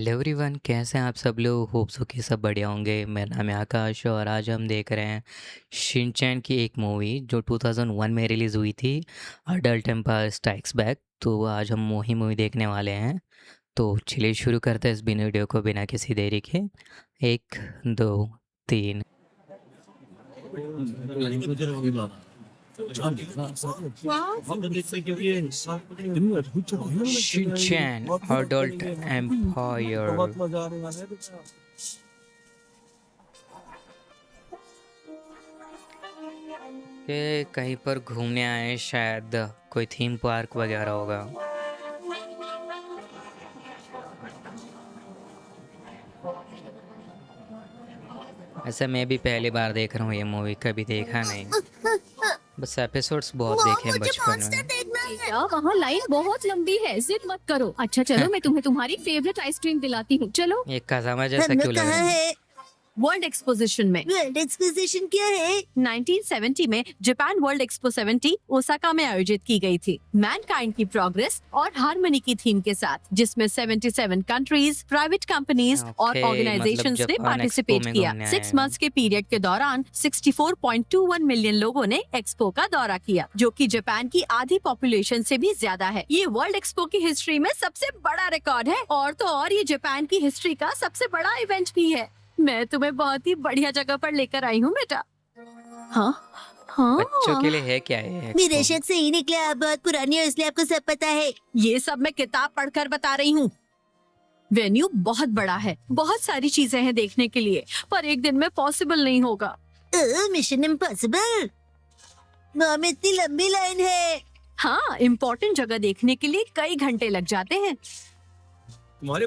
Hello everyone, कैसे हैं आप सब लोग। होप सो कि सब बढ़िया होंगे। मेरा नाम है आकाश और आज हम देख रहे हैं शिनचैन की एक मूवी जो 2001 में रिलीज़ हुई थी, अडल्ट एम्पायर स्ट्राइक्स बैक। तो आज हम वही मूवी देखने वाले हैं। तो चलिए शुरू करते हैं इस बिना वीडियो को बिना किसी देरी के। एक, दो, तीन। Shinchan adult empire. के कहीं पर घूमने आए हैं, शायद कोई थीम पार्क वगैरह होगा। ऐसा मैं भी पहली बार देख रहा हूँ ये मूवी, कभी देखा नहीं। बस एपिसोड्स बहुत मॉम, देखे हैं मुझे बचपन मॉन्स्टर में। देखना है। बेटा वहाँ लाइन बहुत लंबी है, जिद मत करो। अच्छा चलो, मैं तुम्हें तुम्हारी फेवरेट आइसक्रीम दिलाती हूँ, चलो। ये खजामा हम जैसा लोग क्यों लग रहा कहाँ है? है? वर्ल्ड एक्सपोजिशन में। वर्ल्ड एक्सपोजिशन क्या है? 1970 में जापान वर्ल्ड एक्सपो 70 ओसाका में आयोजित की गई थी, मैनकाइंड की प्रोग्रेस और हार्मनी की थीम के साथ, जिसमें 77 कंट्रीज, प्राइवेट कंपनीज और ओके, मतलब ऑर्गेनाइजेशंस ने जापान एक्सपो पार्टिसिपेट में किया। घूमने आए 6 हैं। मंथ्स के पीरियड के दौरान 64.21 मिलियन लोगों ने एक्सपो का दौरा किया, जो कि जापान की आधी पॉपुलेशन से भी ज्यादा है। ये वर्ल्ड एक्सपो की हिस्ट्री में सबसे बड़ा रिकॉर्ड है, और तो और ये जापान की हिस्ट्री का सबसे बड़ा इवेंट भी है। मैं तुम्हें बहुत ही बढ़िया जगह पर लेकर आई हूँ बेटा। हाँ बच्चों के हाँ, लिए है क्या ये मेरे एक्सपो? शक से ही निकला। आप बहुत पुरानी हो इसलिए आपको सब पता है। ये सब मैं किताब पढ़कर बता रही हूँ। वेन्यू बहुत बड़ा है, बहुत सारी चीजें हैं देखने के लिए, पर एक दिन में पॉसिबल नहीं होगा। Mission impossible. मॉम, इतनी लंबी लाइन है। हाँ, इम्पोर्टेंट जगह देखने के लिए कई घंटे लग जाते हैं। मॉम,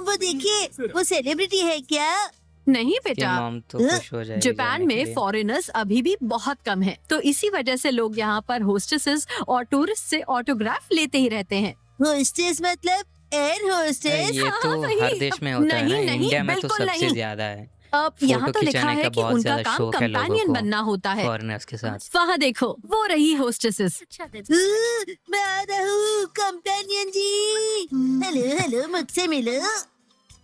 वो देखिए, वो सेलिब्रिटी है क्या? नहीं ये बेटा, मॉम तो खुश हो जाएगी जापान जाने के में लिए। फॉरेनर्स अभी भी बहुत कम हैं, तो इसी वजह से लोग यहाँ पर होस्टेसेस और टूरिस्ट से ऑटोग्राफ लेते ही रहते हैं। होस्टेस मतलब एयर होस्टेस? ये हाँ, तो सही। हर देश में होता है ना, नहीं, नहीं, इंडिया में तो बिल्कुल सबसे नहीं। ज्यादा है। अब यहाँ फोटो तो लिखा खिंचाने है का कि बहुत उनका ज्यादा काम शौक है लोगों कंपेनियन को बनना होता है। फॉरेनर्स के साथ। वहाँ देखो, वो रही होस्टेसेस। मैं आ रहा हूँ, कंपेनियन जी। हेलो हेलो, मुझसे मिलो।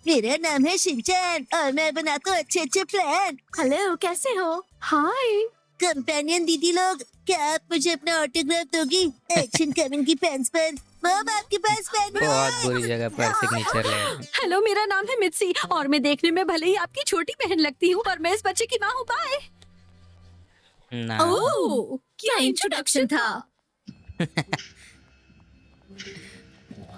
मेरा नाम है शिनचैन और मैं बनाता हूँ अच्छे अच्छे प्लान। हेलो, कैसे हो? हाय। कंपेनियन दीदी लोग, क्या आप मुझे अपना ऑटोग्राफ दोगी एक्शन कमिंग की पेन्स पर? मॉम, आपके पास पेन बहुत है? बुरी जगह पर सिग्नेचर ले रहे हेलो, मेरा नाम है मित्सी और मैं देखने में भले ही आपकी छोटी बहन लगती हूँ, पर मैं इस बच्चे की माँ हूँ। बाय। हैं ना। ओह, क्या इंट्रोडक्शन था।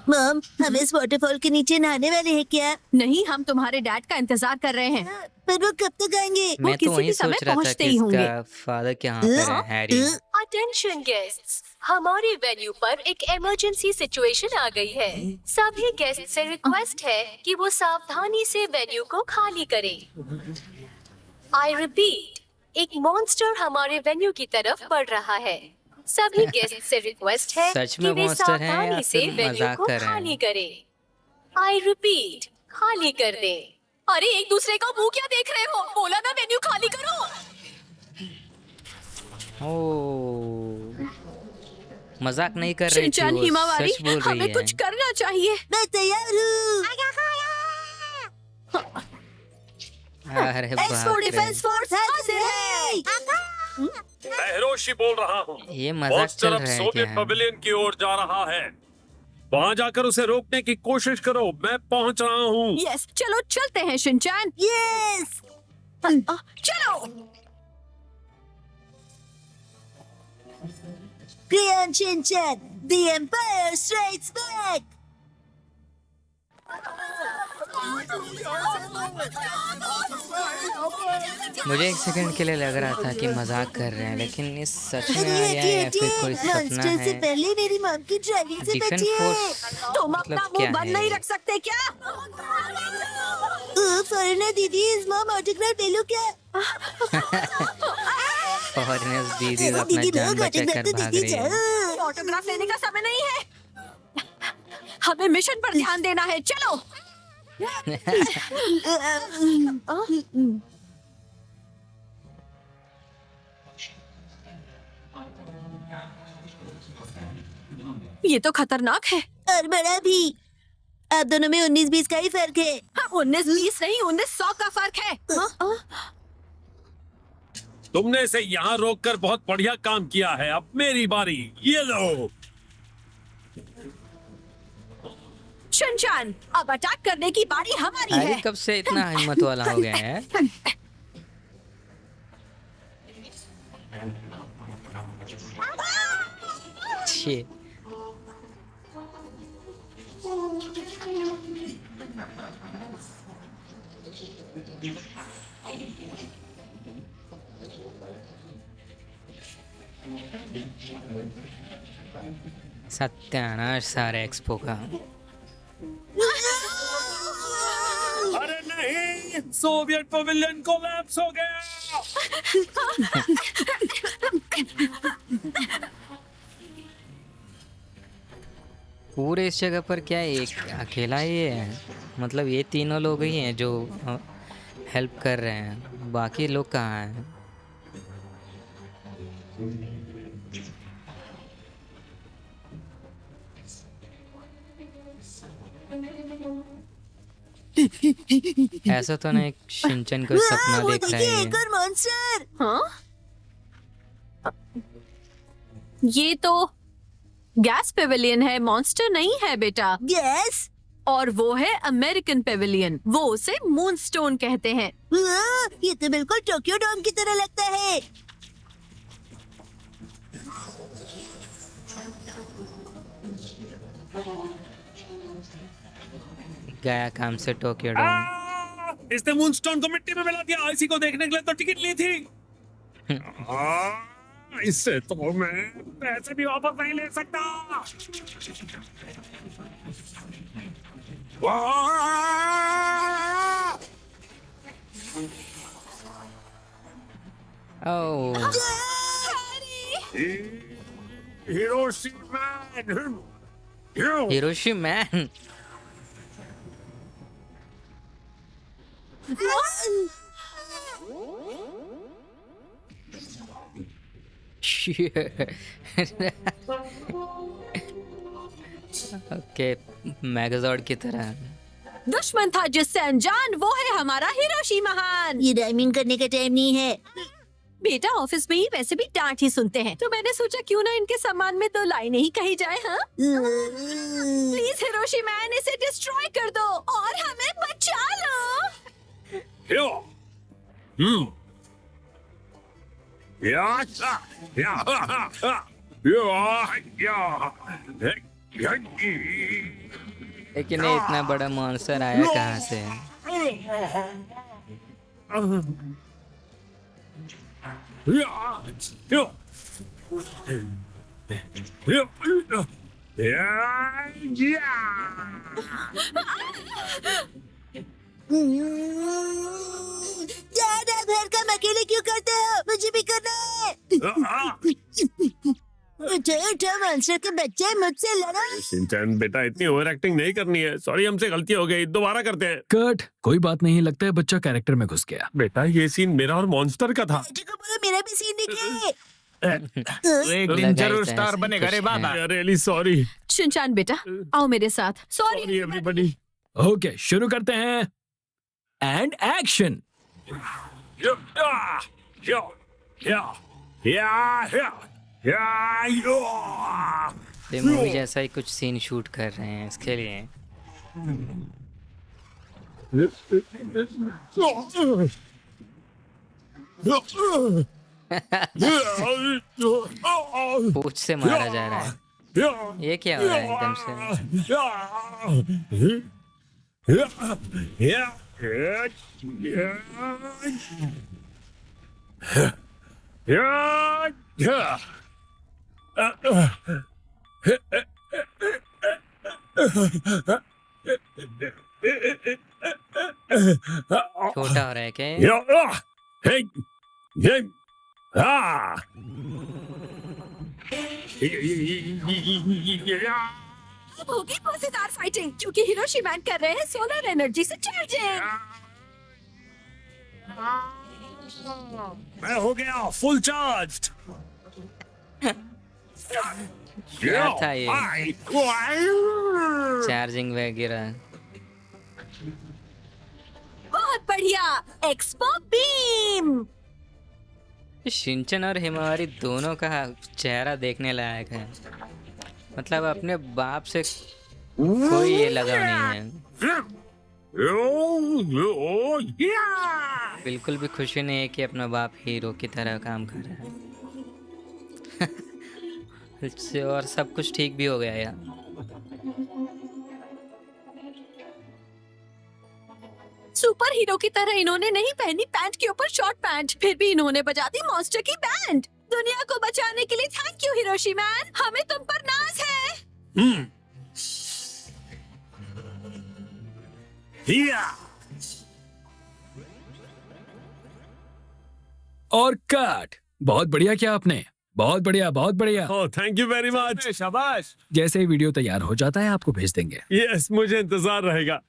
मॉम, हम इस वाटरफॉल के नीचे नहाने वाले हैं क्या? नहीं, हम तुम्हारे डैड का इंतजार कर रहे हैं। पर वो कब तक आएंगे? वो मैं तो किसी वही भी समय सोच रहा था पहुँचते कि ही होंगे। इसका फादर कहाँ पर है, हैरी। अटेंशन गेस्ट्स, हमारे वेन्यू पर एक इमरजेंसी सिचुएशन आ गई है। सभी गेस्ट से रिक्वेस्ट है कि वो सावधानी से वेन्यू को खाली करें। आई रिपीट, एक मॉन्स्टर हमारे वेन्यू की तरफ बढ़ रहा है। सभी गेस्ट से रिक्वेस्ट है सच कि में वे monster है या सावधानी से फिर वेन्यू मजाक को कर रहे हैं? खाली करें। आई रिपीट, खाली कर दें। अरे एक दूसरे का मुंह क्या देख रहे हो? बोला ना वेन्यू खाली करो। ओह, मजाक नहीं कर रही थी शिनचैन, वो, हिमावारी, सच बोल रही हमें है। कुछ करना चाहिए। मैं तैयार हूँ। अरे बाप एक्सपो रे, डिफेंस फोर्स हाजिर है। मैं हिरोशी बोल रहा हूँ। ये मजाक मॉन्स्टर चल अब रहा है सोवियत क्या? पवेलियन की ओर जा रहा है। वहाँ जाकर उसे रोकने की कोशिश करो। मैं पहुँच रहा हूँ। यस, चलो चलते हैं शिनचैन। यस। चलो। Crayon Shinchan, the empire strikes back. मुझे एक सेकंड के लिए लग रहा था कि मजाक कर रहे हैं, लेकिन ये सच में आ हटिए गया है या फिर हटिए, कोई सपना मॉन्स्टर से है? पहले मेरी मॉम की ड्राइविंग से डिफेंस बचिए। फोर्स तुम मतलब अपना क्या मुंह बंद है? नहीं रख सकते क्या? फॉरेनर दीदी, इस मॉम ऑटोग्राफ ले लो क्या? फॉरेनर्स दीदी अपना दीदी जान लोग बचा ऑटोग्राफ कर तो भाग दीदी रही है। जाओ। ऑटोग्राफ लेने का समय नहीं है, हमें मिशन पर ध्यान देना है। चलो। ये तो खतरनाक है। और बड़ा भी। आप दोनों में 19-20 का ही फर्क है। हाँ, 19-20 नहीं, 1900 का फर्क है। तुमने इसे यहाँ रोककर बहुत बढ़िया काम किया है। अब मेरी बारी, ये लो। शिनचैन, अब अटैक करने की बारी हमारी अरे है। कब से इतना हिम्मत वाला हो गया है? छे सत्यानाश सारे एक्सपो का। अरे नहीं, सोवियत पवेलियन कोलैप्स हो गया। पूरे इस जगह पर क्या एक अकेला ही है? मतलब ये तीनों लोग ही हैं जो हेल्प कर रहे हैं, बाकी लोग कहाँ हैं? ऐसा तो नहीं शिनचैन कोई सपना वो देख रहा देखिए, है एक और मॉन्स्टर। हाँ? ये तो गैस पेविलियन है, मॉन्स्टर नहीं है बेटा। गैस? और वो है अमेरिकन पेविलियन, वो उसे मूनस्टोन कहते हैं। ये तो बिल्कुल टोक्यो डोम की तरह लगता है। गया काम से टोक्यो डोम। इसने मूनस्टोन को मिट्टी में मिला दिया। इसी को देखने के लिए तो टिकट ली थी। इससे तो मैं पैसे भी वापस नहीं ले सकता। ओह हिरोशिमा। Hiroshi man. ओके, मैगाजॉर्ड की तरह। दुश्मन था जिससे अनजान, वो है हमारा हिरोशी महान। ये राइमिंग करने का टाइम नहीं है। बेटा ऑफिस में ही वैसे भी डांट ही सुनते हैं, तो मैंने सोचा क्यों ना इनके सम्मान में 2 लाइनें ही कही जाए। हाँ, प्लीज हिरोशी मैन, इसे डिस्ट्रॉय कर दो और हमें बचा लो। लेकिन ये इतना बड़ा मॉन्स्टर आया कहाँ से? ज्यादा घर काम अकेले क्यों करते हो? मुझे भी करना है। उठो उठो मॉन्स्टर के बच्चे, मुझसे लड़ो। शिनचैन बेटा, इतनी ओवर एक्टिंग नहीं करनी है। सॉरी, हमसे गलती हो गई, दोबारा करते हैं। कट, कोई बात नहीं, लगता है बच्चा कैरेक्टर में घुस गया। बेटा, ये सीन मेरा और मॉन्स्टर का था। बेटे को बोलो मेरा भी सीन दिखे। एक लगा दिन जरूर इतना स्टार ऐसे बनेगा रे कुछ बाबा। I really sorry. शिनचैन बेटा, आओ मेरे साथ। Sorry everybody. ओके, शुरू करते हैं। And action. ये मूवी जैसा ही कुछ सीन शूट कर रहे हैं इसके लिए। पूछ से मारा जा रहा है। ये क्या हो रहा है एकदम से? छोटा हो रहा है क्या ये? अब होगी मजेदार फाइटिंग, क्योंकि हिरोशी मैन कर रहे हैं सोलर एनर्जी से चार्जिंग। मैं हो गया फुल चार्ज्ड। क्या था ये? चार्जिंग वगैरह। बहुत बढ़िया, एक्सपो बीम। शिनचैन और हिमावरी दोनों का चेहरा देखने लायक है। मतलब अपने बाप से कोई ये लगाव नहीं है। बिल्कुल भी खुशी नहीं है कि अपना बाप हीरो की तरह काम कर रहा है। इससे और सब कुछ ठीक भी हो गया यार। सुपर हीरो की तरह इन्होंने नहीं पहनी पैंट के ऊपर शॉर्ट पैंट, फिर भी इन्होंने बजा दी मॉन्स्टर की बैंड। दुनिया को बचाने के लिए थैंक यू हिरोशी मैन, हमें तुम पर नाज है। और कट। बहुत बढ़िया किया आपने, बहुत बढ़िया, बहुत बढ़िया। Oh thank you very much. शाबाश। जैसे ही वीडियो तैयार हो जाता है आपको भेज देंगे। यस मुझे इंतजार रहेगा।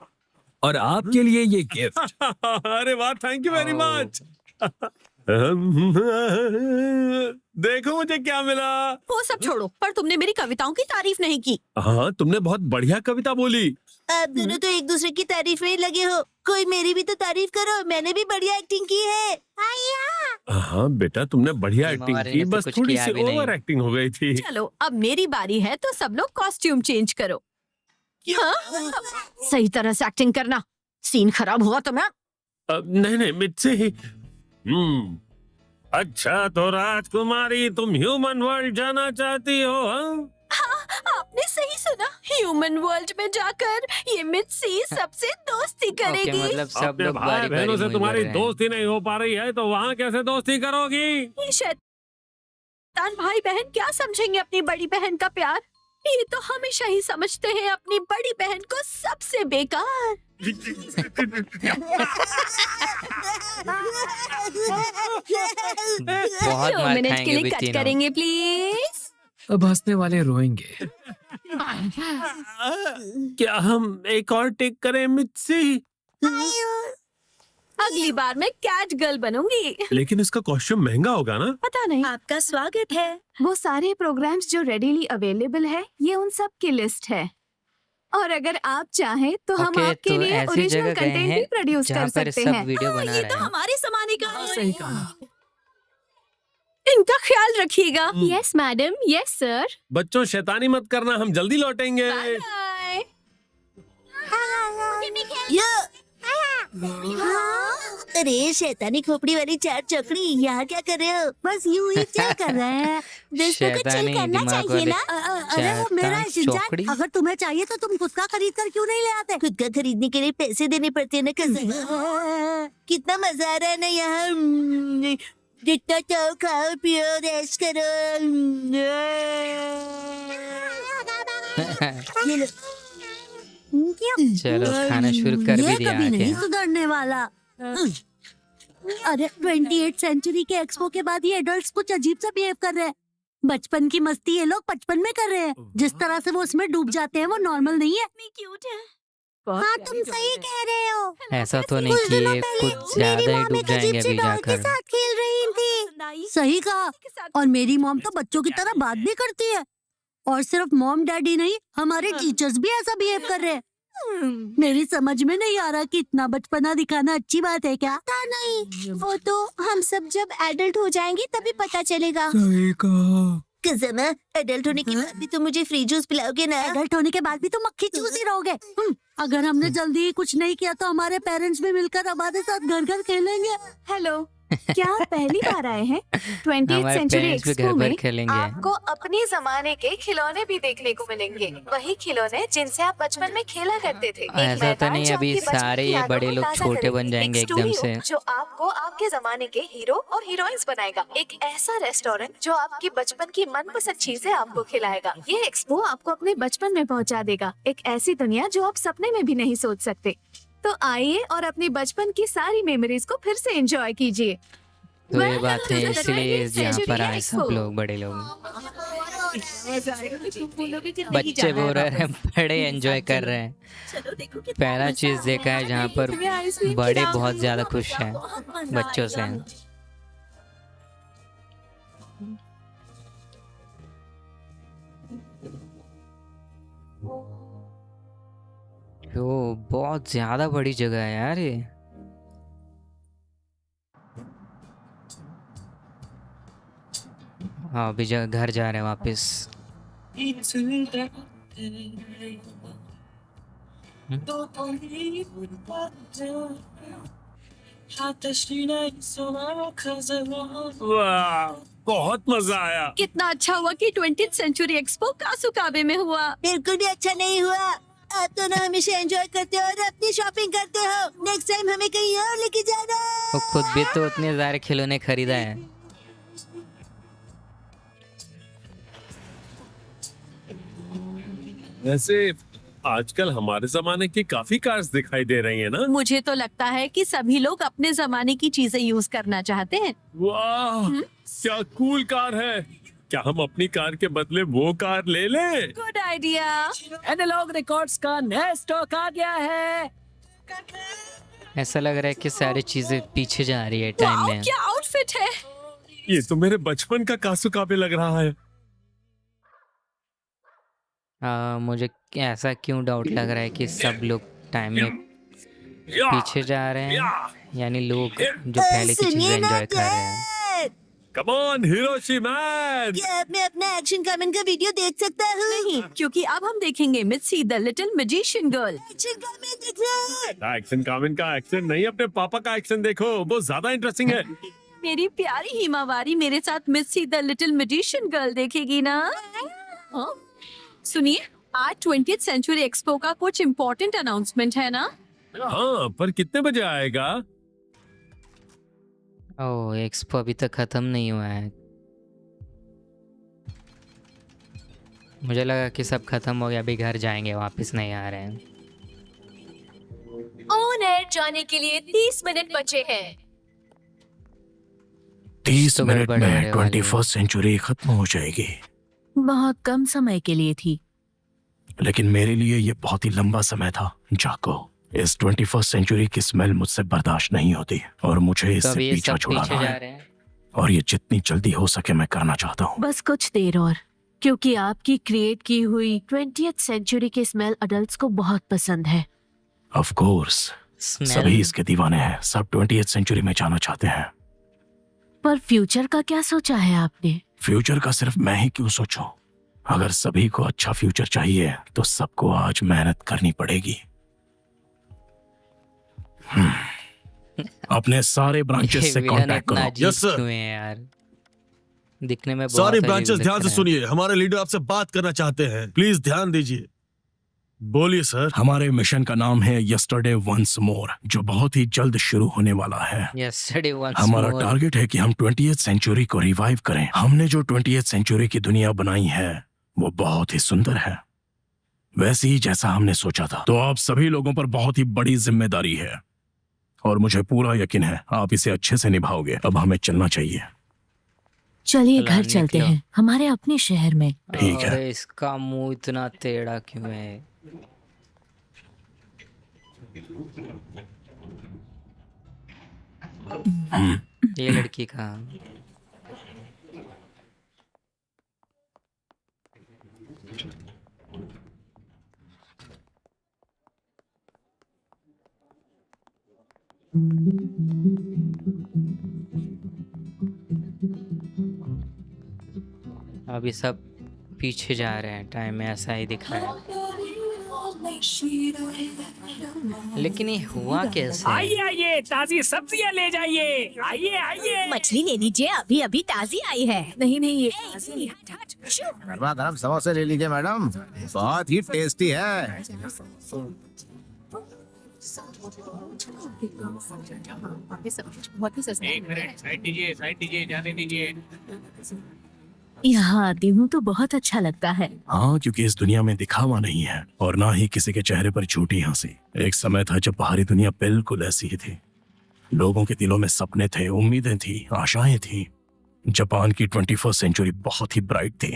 और आपके लिए ये गिफ्ट। अरे वाह थैंक यू वेरी मच। देखो मुझे क्या मिला। वो सब छोड़ो, पर तुमने मेरी कविताओं की तारीफ नहीं की। हाँ तुमने बहुत बढ़िया कविता बोली। आप दोनों तो एक दूसरे की तारीफ में लगे हो, कोई मेरी भी तो तारीफ करो, मैंने भी बढ़िया एक्टिंग की है। हाँ बेटा तुमने बढ़िया एक्टिंग हिमावरी की, ने तो बस कुछ थोड़ी किया सी भी नहीं। ओवर एक्टिंग हो गई थी। चलो अब मेरी बारी है, तो सब लोग कॉस्ट्यूम चेंज करो। हाँ? सही तरह से एक्टिंग करना, सीन खराब हुआ तो मैं। नहीं नहीं मुझसे ही। अच्छा तो राजकुमारी तुम ह्यूमन वर्ल्ड जाना चाहती हो? हाँ? आपने सही सुना, ह्यूमन वर्ल्ड में जाकर ये मित्सी सबसे दोस्ती ओके करेगी। मतलब सब अपने लोग भाई बारी बहनों बारी से मुंह तुम्हारी भर रहे हैं। दोस्ती नहीं हो पा रही है तो वहाँ कैसे दोस्ती करोगी? ये शैतान भाई बहन क्या समझेंगे अपनी बड़ी बहन का प्यार? ये तो हमेशा ही समझते हैं अपनी बड़ी बहन को सबसे बेकार। बहुत 2 मार मिनट के खाएंगे लिए भी कट तीनों। करेंगे प्लीज। अब हंसने वाले रोएंगे। क्या हम एक और टेक करें मित्सी? अगली बार मैं कैट गर्ल बनूंगी। लेकिन इसका कॉस्ट्यूम महंगा होगा ना? पता नहीं। आपका स्वागत है। वो सारे प्रोग्राम्स जो रेडीली अवेलेबल है, ये उन सब की लिस्ट है। और अगर आप चाहें तो हम ओके, आपके तो लिए ऐसी ओरिजिनल जगह गए कंटेंट हैं भी प्रोड्यूस जहाँ कर पर सकते सब हैं। वीडियो बना ये रहे तो हैं। हमारे जमाने का है। सही कहा। इनका ख्याल रखिएगा। Yes madam, yes sir. बच्चों शैतानी मत करना, हम जल्दी लौटेंगे। Bye bye. अरे शैतानी खोपड़ी वाली चार चौकड़ी, यहाँ क्या कर रहे हो? बस यूं ही चिल कर रहे हैं। दोस्तों को चिल शैतानी करना दिमाग चाहिए वाले ना। अरे वो मेरा है चौकड़ी। शिनचैन, अगर तुम्हें चाहिए तो तुम खुद का खरीद कर क्यों नहीं ले आते? खुद का खरीदने के लिए पैसे देने पड़ते हैं ना कसम। कितना मजा आ रहा है ना यहाँ। जितना चाहो खाओ पियो रेस्ट करो। ये लो। चलो खाना शुरू कर भी ये दिया कभी नहीं आके। सुधरने वाला। अरे 28 सेंचुरी के एक्सपो के बाद ये एडल्ट्स कुछ अजीब सा बिहेव कर रहे हैं। बचपन की मस्ती ये लोग बचपन में कर रहे हैं। जिस तरह से वो उसमें डूब जाते हैं वो नॉर्मल नहीं है। क्यूट है। हाँ तुम सही कह रहे हो। ऐसा तो नहीं कुछ कि दिनों ये पहले कुछ ज्यादा मेरी ही मॉम डूब एक अजीब जाएंगे सी अभी डॉल के जाकर। साथ खेल रही थी। सही कहा। और मेरी मॉम तो बच्चों की तरह बात भी करती है। और सिर्फ मॉम डैडी नहीं, हमारे टीचर्स भी ऐसा बिहेव कर रहे हैं। मेरी समझ में नहीं आ रहा कि इतना बचपना दिखाना अच्छी बात है क्या? पता नहीं, वो तो हम सब जब एडल्ट हो जाएंगे तभी पता चलेगा। सही कहा। कसम है, एडल्ट होने के बाद भी तुम मुझे फ्री जूस पिलाओगे ना? एडल्ट होने के बाद भी तुम मक्खी चूस ही रहोगे। अगर हमने जल्दी ही कुछ नहीं किया तो हमारे पेरेंट्स भी मिलकर हमारे साथ घर घर खेलेंगे। हेलो, क्या आप पहली बार आए हैं 20th हमारे सेंचुरी पेरेंट्स भी एक्सपो घर पर में? खेलेंगे। आपको अपने जमाने के खिलौने भी देखने को मिलेंगे, वही खिलौने जिनसे आप बचपन में खेला करते थे। एक ऐसा तो मैदान नहीं जो अभी आपकी बचपन सारे की ये यादों बड़े को लोग ताज़ा छोटे बन करेगी। जाएंगे एक एकदम स्टूडियो से। जो आपको आपके जमाने के हीरो और हीरोइंस बनाएगा। एक ऐसा रेस्टोरेंट जो आपकी बचपन की मनपसंद चीजें आपको खिलाएगा। ये वो आपको अपने बचपन में पहुंचा देगा, एक ऐसी दुनिया जो आप सपने में भी नहीं सोच सकते। तो आइए और अपनी बचपन की सारी मेमोरीज को फिर से एंजॉय कीजिए। तो ये Welcome बात to है, the इसलिए 20th यहाँ पर Century आए सब Expo। लोग बड़े लोग। बच्चे बोल रहे हैं बड़े एंजॉय कर रहे हैं। पहला चीज देखा है जहाँ पर बड़े बहुत ज्यादा खुश हैं बच्चों से। ओ बहुत ज्यादा बड़ी जगह है यार ये। हाँ अभी घर जा रहे हैं वापस। वाह, बहुत मजा आया। कितना अच्छा हुआ कि 20th सेंचुरी एक्सपो कासुकाबे में हुआ। बिल्कुल भी अच्छा नहीं हुआ। आप तो ना हमेशा एंजॉय करते हो और अपनी शॉपिंग करते हो। नेक्स्ट टाइम हमें कहीं और लेके जाना। वो खुद भी तो उतने सारे खिलौने खरीदा है। वैसे आजकल हमारे जमाने की काफी कार्स दिखाई दे रही है ना। मुझे तो लगता है कि सभी लोग अपने जमाने की चीजें यूज करना चाहते हैं। वाह, क्या कूल कार है। क्या हम अपनी कार के बदले वो कार ले लें? Good idea. एनालॉग रिकॉर्ड्स का नया स्टॉक आ गया है। ऐसा लग रहा है कि सारी चीजें पीछे जा रही है टाइम वाओ, में। क्या आउटफिट है। ये तो मेरे बचपन का कासुकाबे लग रहा है। मुझे ऐसा क्यों डाउट लग रहा है कि सब लोग टाइम में या, पीछे जा रहे हैं, या, यानी लोग जो पहले की चीजें सुनिए ना एंजॉय कर रहे हैं। Dad, come on Hiroshi man. क्या मैं अपना एक्शन कमेंट का वीडियो देख सकता हूँ? नहीं, क्योंकि अब हम देखेंगे Mitsi the little magician girl. Action comment दिख रहा है। एक्शन कामिन का एक्शन नहीं, अपने पापा का एक्शन देखो, वो ज्यादा इंटरेस्टिंग है। मेरी प्यारी हिमावारी मेरे साथ मित्सी द लिटिल मैजिशियन गर्ल देखेगी ना। हाँ? सुनिए, आज 20th सेंचुरी एक्सपो का कुछ इम्पोर्टेंट अनाउंसमेंट है ना। हाँ, पर कितने बजे आएगा? ओह एक्सपो अभी तक खत्म नहीं हुआ है। मुझे लगा कि सब खत्म हो गया, अभी घर जाएंगे, वापस नहीं आ रहे हैं। ऑन एयर जाने के लिए 30 मिनट बचे हैं। 30 तो मिनट गड़बड़ में होने वाली है। 21st सेंचुरी खत्म हो जाएगी। बहुत कम समय के लिए थी। लेकिन मेरे लिए ये बहुत ही लंबा समय था। जाको, इस 21st सेंचुरी की स्मेल मुझसे बर्दाश्त नहीं होती और मुझे तो इससे अभी ये पीछा सब छुड़ाना पीछे जा है रहे हैं। और ये जितनी जल्दी हो सके मैं करना चाहता हूँ। बस कुछ देर और, क्योंकि आपकी क्रिएट की हुई 20th सेंचुरी की स्मेल अडल्ट्स को बहुत पसंद है। ऑफ कोर्स, स्मेल सभी इसके दीवाने हैं। सब 20th सेंचुरी में जाना चाहते हैं। पर फ्यूचर का क्या सोचा है आपने? फ्यूचर का सिर्फ मैं ही क्यों सोचूं? अगर सभी को अच्छा फ्यूचर चाहिए तो सबको आज मेहनत करनी पड़ेगी। अपने सारे ब्रांचेस से विलन कांटेक्ट इतना करो। अजीब Yes, sir. क्यों है यार? दिखने में बहुत सारे अजीब ब्रांचेस दिख ध्यान से रहा है। सुनिए। हमारे लीडर आपसे बात करना चाहते हैं। प्लीज ध्यान दीजिए। बोलिए सर। हमारे मिशन का नाम है यस्टरडे वंस मोर, जो बहुत ही जल्द शुरू होने वाला है। Yesterday once हमारा more। टारगेट है कि हम 20th सेंचुरी को रिवाइव करें। हमने जो 20th सेंचुरी की दुनिया बनाई है वो बहुत ही सुंदर है, वैसे ही जैसा हमने सोचा था। तो आप सभी लोगों पर बहुत ही बड़ी जिम्मेदारी है और मुझे पूरा यकीन है आप इसे अच्छे से निभाओगे। अब हमें चलना चाहिए। चलिए चला घर चलते निकलो। हैं, हमारे अपने शहर में। ठीक है। अरे इसका मुंह इतना टेढ़ा क्यों है? ये लड़की का अभी सब पीछे जा रहे हैं, टाइम में ऐसा ही दिख रहा है। लेकिन ये हुआ कैसे? आइए आइए, ताजी सब्जियां ले जाइए। आइए आइए। मछली ले लीजिए, अभी अभी ताजी आई है। नहीं नहीं, ये गरमा गरम समोसे ले लीजिए मैडम, बहुत ही टेस्टी है। साइड दीजिए, जाने दीजिए। यहाँ आती हूँ तो बहुत अच्छा लगता है। हाँ, क्योंकि इस दुनिया में दिखावा नहीं है और ना ही किसी के चेहरे पर झूठी हंसी। एक समय था जब बाहरी दुनिया बिल्कुल ऐसी ही थी। लोगों के दिलों में सपने थे, उम्मीदें थी, आशाएं थी। जापान की 21st सेंचुरी बहुत ही ब्राइट थी,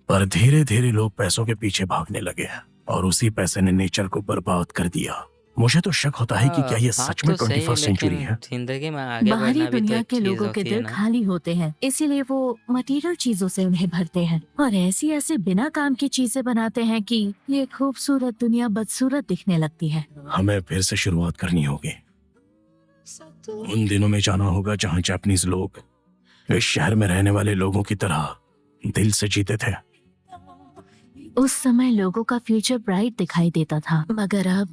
पर धीरे धीरे लोग पैसों के पीछे भागने लगे और उसी पैसे ने नेचर को बर्बाद कर दिया। मुझे तो शक होता है कि क्या ये बात सच में तो सही है 21st सेंचुरी लेकिन है। जिंदगी में आगे बाहरी बढ़ना भी तो दुनिया एक के चीज लोगों के होती है दिल ना। खाली होते हैं, इसीलिए वो मटेरियल चीजों से उन्हें भरते हैं और ऐसी ऐसे बिना काम की चीजें बनाते हैं कि ये खूबसूरत दुनिया बदसूरत दिखने लगती है। हमें फिर से शुरुआत करनी होगी। उन दिनों में जाना होगा जहाँ जापानीज लोग इस शहर में रहने वाले लोगों की तरह दिल से जीते थे। उस समय लोगों का फ्यूचर ब्राइट दिखाई देता था, मगर अब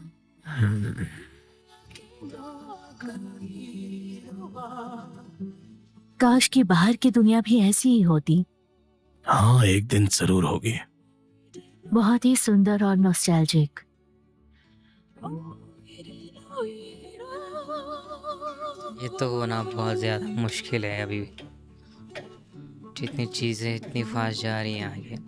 काश कि बाहर की दुनिया भी ऐसी ही होती। हाँ, एक दिन जरूर होगी। बहुत ही सुंदर और नॉस्टैल्जिक। ये तो होना बहुत ज्यादा मुश्किल है अभी, जितनी चीजें इतनी फास्ट जा रही हैं आगे।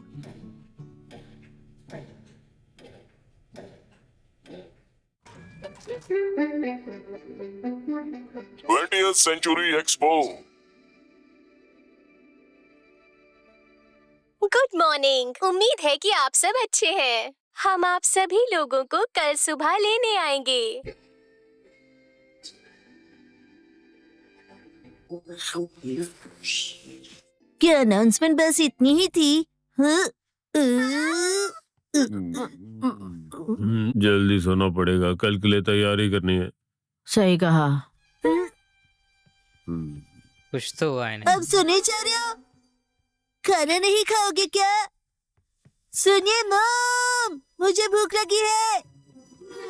Century expo. Good morning. उम्मीद है कि आप सब अच्छे हैं। हम आप सभी लोगों को कल सुबह लेने आएंगे। क्या अनाउंसमेंट बस इतनी ही थी? हाँ? जल्दी सोना पड़ेगा, कल के लिए तैयारी करनी है। सही कहा। कुछ तो हुआ है नहीं। अब सुने जा रहे हो? खाना नहीं खाओगे क्या? सुनिए मॉम, मुझे भूख लगी है।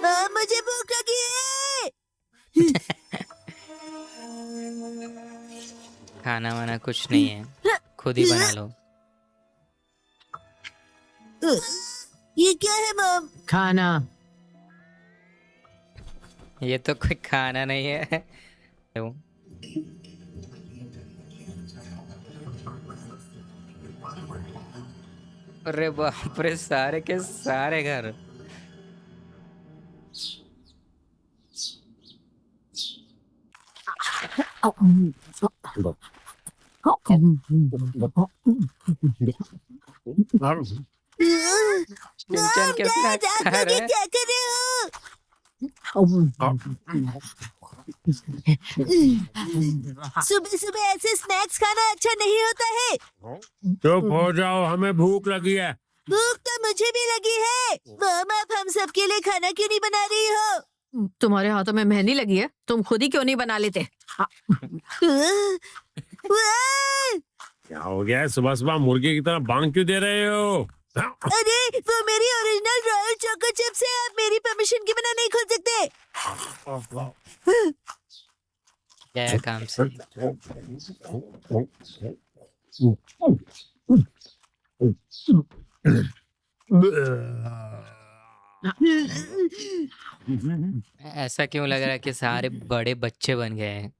मॉम, मुझे भूख लगी है। खाना वाना कुछ नहीं है, खुद ही बना लो। ये क्या है मॉम? खाना। ये तो कोई खाना नहीं है। तो अरे बाप रे, सारे के सारे घर। मॉम, के साथ डैड, खा आप लोग रहे ये हैं। क्या कर रहे हो? सुबह सुबह ऐसे स्नैक्स खाना अच्छा नहीं होता है। चुप हो जाओ, हमें भूख लगी है। भूख तो मुझे भी लगी है। मॉम, आप हम सब के लिए खाना क्यों नहीं बना रही हो? तुम्हारे हाथों में मेहंदी लगी है, तुम खुद ही क्यों नहीं बना लेते? क्या हो गया है? सुबह सुबह मुर्गे की तरह बांग क्यों दे रहे हो? अरे वो मेरी ओरिजिनल रॉयल चोको चिप्स है। आप मेरी परमिशन के बिना नहीं खोल सकते। क्या काम से? ऐसा क्यों लग रहा है कि सारे बड़े बच्चे बन गए हैं?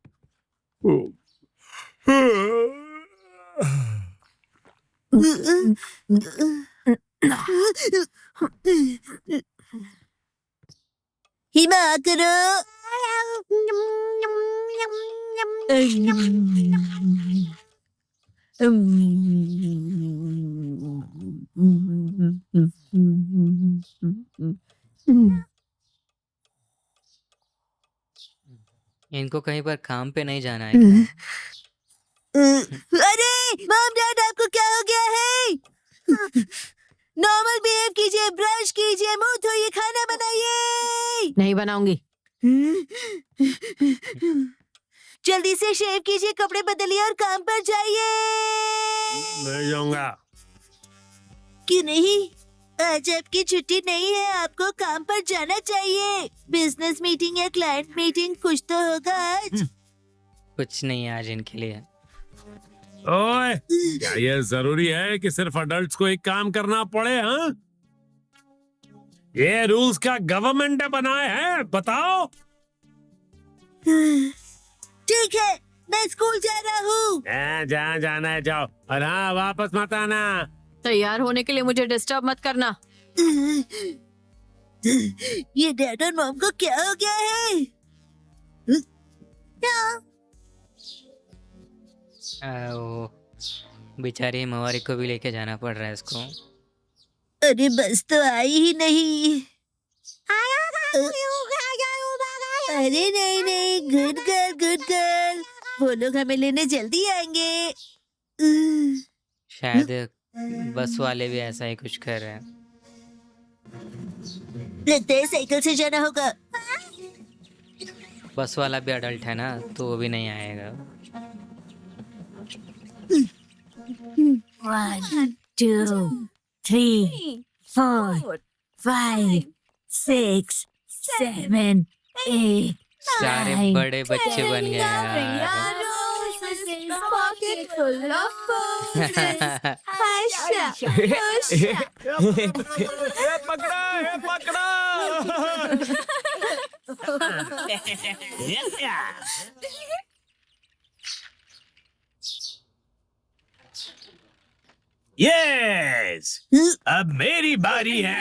हिमा करो। इनको कहीं पर काम पे नहीं जाना है क्या? अरे मॉम डैड, आपको क्या हो गया है? नॉर्मल बिहेव कीजिए, ब्रश कीजिए, मुंह धोइए, खाना बनाइए। नहीं बनाऊंगी। जल्दी से शेव कीजिए, कपड़े बदलिए और काम पर जाइए। मैं जाऊंगा। क्यों नहीं? आज आपकी छुट्टी नहीं है, आपको काम पर जाना चाहिए। बिजनेस मीटिंग या क्लाइंट मीटिंग कुछ तो होगा आज। कुछ नहीं है आज इनके लिए। ओए, क्या ये जरूरी है कि सिर्फ अडल्ट्स को एक काम करना पड़े? हाँ, ये रूल्स क्या गवर्नमेंट ने बनाए हैं? बताओ। ठीक है, मैं स्कूल जा रहा हूँ। जहाँ जाना है जाओ, और हाँ, वापस मत आना। तैयार होने के लिए मुझे डिस्टर्ब मत करना। ये डैड और मॉम को क्या हो गया है? क्या? वो बेचारी मवारी को भी लेके जाना पड़ रहा है इसको। अरे बस तो आई ही नहीं। अरे नहीं नहीं, गुड गर्ल गुड गर्ल, वो लोग हमें लेने जल्दी आएंगे। शायद बस वाले भी ऐसा ही कुछ कर रहे हैं। लगता है साइकिल से जाना होगा। बस वाला भी अडल्ट है ना, तो वो भी नहीं आएगा। 1 2 3 4 5 6 7 8 सारे बड़े बच्चे बन गए यार। यस, अब मेरी बारी है।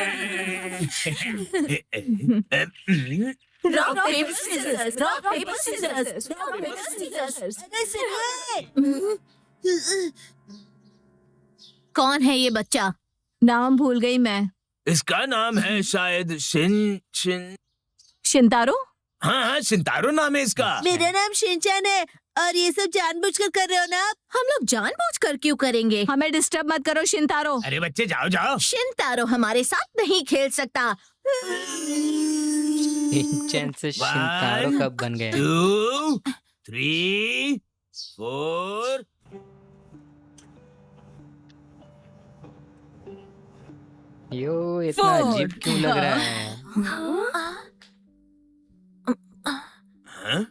Rock, paper, scissors. Rock, paper, scissors. Rock, paper, scissors. कौन है ये बच्चा? नाम भूल गई मैं। इसका नाम है शायद शिंतारो? हाँ, शिंतारो नाम है इसका। मेरा नाम शिनचैन है, और ये सब जानबूझकर कर रहे हो ना? हम लोग जानबूझकर क्यों करेंगे? हमें डिस्टर्ब मत करो शिंतारो। अरे बच्चे जाओ जाओ। शिंतारो हमारे साथ नहीं खेल सकता। शिनचैन से शिंतारो कब बन गए? 2 3 4। यो इतना अजीब क्यों लग रहा है? हाँ?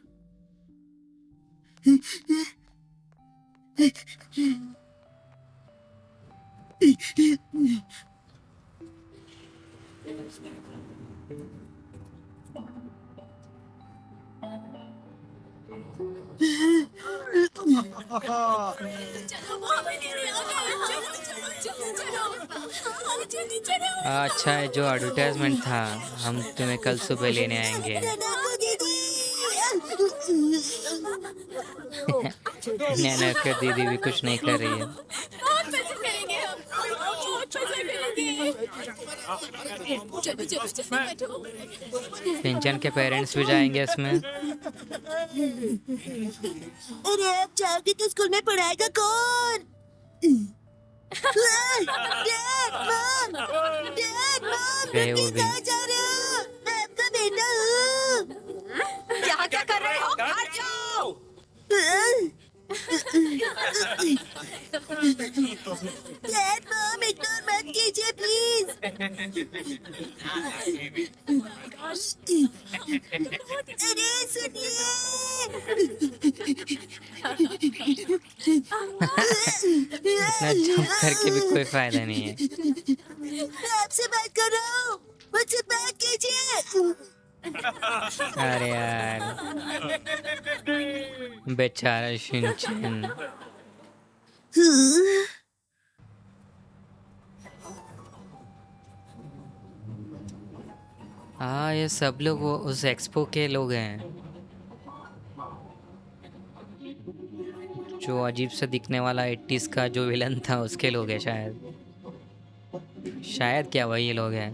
अच्छा है, जो एडवर्टाइजमेंट था, हम तुम्हें कल सुबह लेने आएंगे। नैना का दीदी भी कुछ नहीं कर रही है। शिनचैन के पेरेंट्स भी जाएंगे इसमें। अरे आप जाओगे तो स्कूल में पढ़ाएगा कौन? डैड मॉम, गए वो भी। कहाँ जा रहे हो? मैं आपका बेटा हूँ। यहाँ क्या कर रहे हो? घर जाओ। डैड मॉम, इग्नोर मत कीजिए प्लीज। अरे सुनिए। इतना जंप करके भी कोई फायदा नहीं है। मैं आपसे बात कर रहा हूँ, मुझसे बात कीजिए। अरे यार, बेचारा शिनचैन। हाँ, ये सब लोग वो उस एक्सपो के लोग हैं, जो अजीब सा दिखने वाला 80s का जो विलन था उसके लोग हैं शायद क्या वही लोग हैं।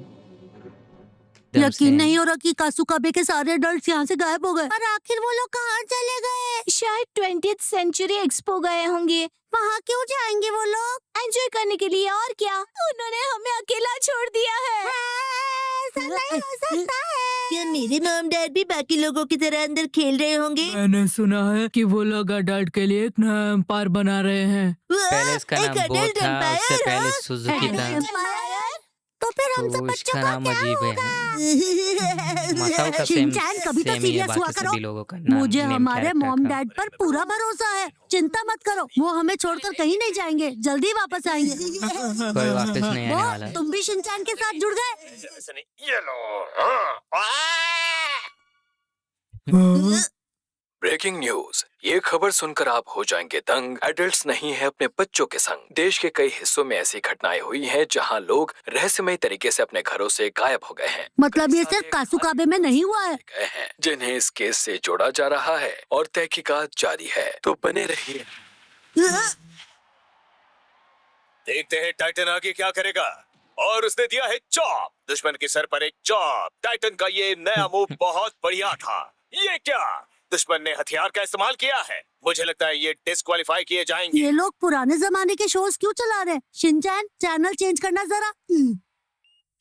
यकीन नहीं हो रहा कि कासुकाबे के सारे अडल्ट्स यहाँ से गायब हो गए। और आखिर वो लोग कहाँ चले गए? शायद 20th सेंचुरी एक्सपो गए होंगे। वहाँ क्यों जाएंगे वो लोग? एंजॉय करने के लिए, और क्या। उन्होंने हमें अकेला छोड़ दिया है। ऐसा नहीं हो सकता है। क्या मेरे मॉम डैड भी बाकी लोगों की तरह अंदर खेल रहे होंगे? मैंने सुना है कि वो लोग अडल्ट के लिए एक नया एम्पायर बना रहे हैं। पहले इसका नाम बो था, उससे पहले सुजुकी था, तो फिर हम सब तो बच्चों इसका का नाम क्या अजीब होगा? है। मसाओ का शिनचैन, कभी तो सेम ही है सीरियस हुआ बाकी करो। सभी लोगों का नाम। मुझे नेम हमारे कैरेक्टर मॉम का। डैड पर पूरा भरोसा है। चिंता मत करो, वो हमें छोड़कर कहीं नहीं जाएंगे, जल्दी वापस आएंगे। कोई वापस नहीं आने वाला। तुम भी शिनचैन के साथ जुड़ गए? ये लो। ब्रेकिंग न्यूज, ये खबर सुनकर आप हो जाएंगे दंग। एडल्ट्स नहीं है अपने बच्चों के संग। देश के कई हिस्सों में ऐसी घटनाएं हुई हैं जहां लोग रहस्यमय तरीके से अपने घरों से गायब हो गए हैं। मतलब ये सिर्फ कासुकाबे में नहीं हुआ है? गए हैं जिन्हें इस केस से जोड़ा जा रहा है और तहकीकात जारी है, तो बने रहिए। देखते हैं टाइटन आगे क्या करेगा। और उसने दिया है चॉप। दुश्मन के सर पर एक चॉप। टाइटन का ये नया मूव बहुत बढ़िया था। ये क्या? दुश्मन ने हथियार का इस्तेमाल किया है। मुझे लगता है ये डिस्क्वालीफाई किए जाएंगे। ये लोग पुराने जमाने के शोज क्यों चला रहे हैं? शिनचैन, चैनल चेंज करना जरा।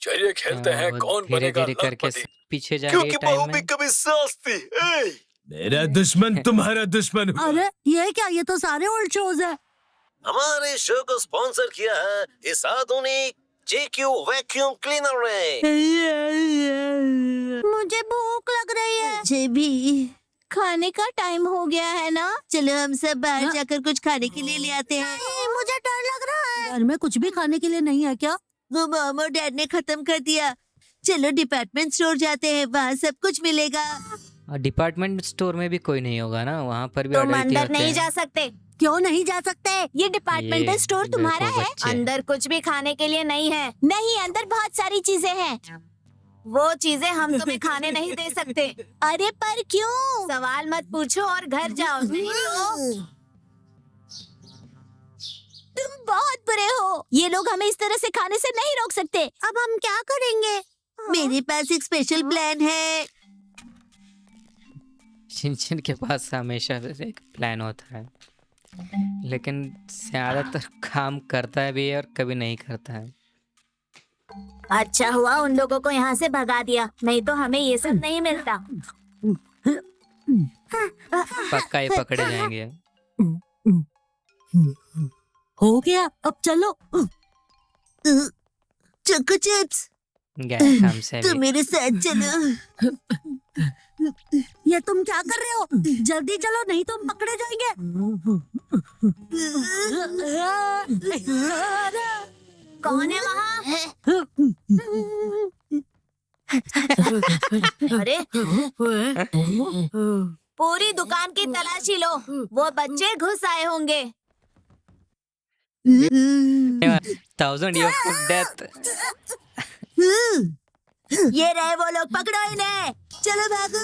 चलिए खेलते हैं वो कौन धीरे बनेगा धीरे करके लखपति, पीछे जा रही है क्योंकि टाइम बहू भी में। कभी सासती है। मेरा दुश्मन तुम्हारा दुश्मन हुआ। अरे ये क्या? ये तो सारे ओल्ड शोज है। हमारे शो को स्पॉन्सर किया है इस आधुनिक JQ वैक्यूम क्लीनर ने। मुझे भूख लग रही है। मुझे भी। खाने का टाइम हो गया है ना? चलो हम सब बाहर जाकर कुछ खाने के लिए ले आते हैं। मुझे डर लग रहा है। घर में कुछ भी खाने के लिए नहीं है क्या? वो मॉम और डैड ने खत्म कर दिया। चलो डिपार्टमेंट स्टोर जाते हैं, वहाँ सब कुछ मिलेगा। और डिपार्टमेंट स्टोर में भी कोई नहीं होगा ना, वहाँ पर भी तुम adult ही अंदर होते नहीं हैं। जा सकते। क्यों नहीं जा सकते? ये डिपार्टमेंटल ये स्टोर तुम्हारा देखो है। बच्चे। अंदर कुछ भी खाने के लिए नहीं है। नहीं, अंदर बहुत सारी चीजें हैं। वो चीजें हम तुम्हें खाने नहीं दे सकते। अरे पर क्यों? सवाल मत पूछो और घर जाओ। तुम बहुत बुरे हो। ये लोग हमें इस तरह से खाने से नहीं रोक सकते। अब हम क्या करेंगे? मेरे पास एक स्पेशल प्लान है। शिनचैन के पास हमेशा एक प्लान होता है, लेकिन ज्यादातर काम करता है भी और कभी नहीं करता है। अच्छा हुआ उन लोगों को यहाँ से भगा दिया, नहीं तो हमें ये सब नहीं मिलता। पक्का ही पकड़े जाएंगे। हो गया, अब चलो। चोको चिप्स, गए काम से तुम भी। मेरे साथ चलो। ये तुम क्या कर रहे हो? जल्दी चलो, नहीं तो हम पकड़े जाएंगे। कौन है वहाँ? अरे पूरी दुकान की तलाशी लो, वो बच्चे घुस आए होंगे। 1000 years of death। ये रहे वो लोग, पकड़ो इन्हें। चलो भागो।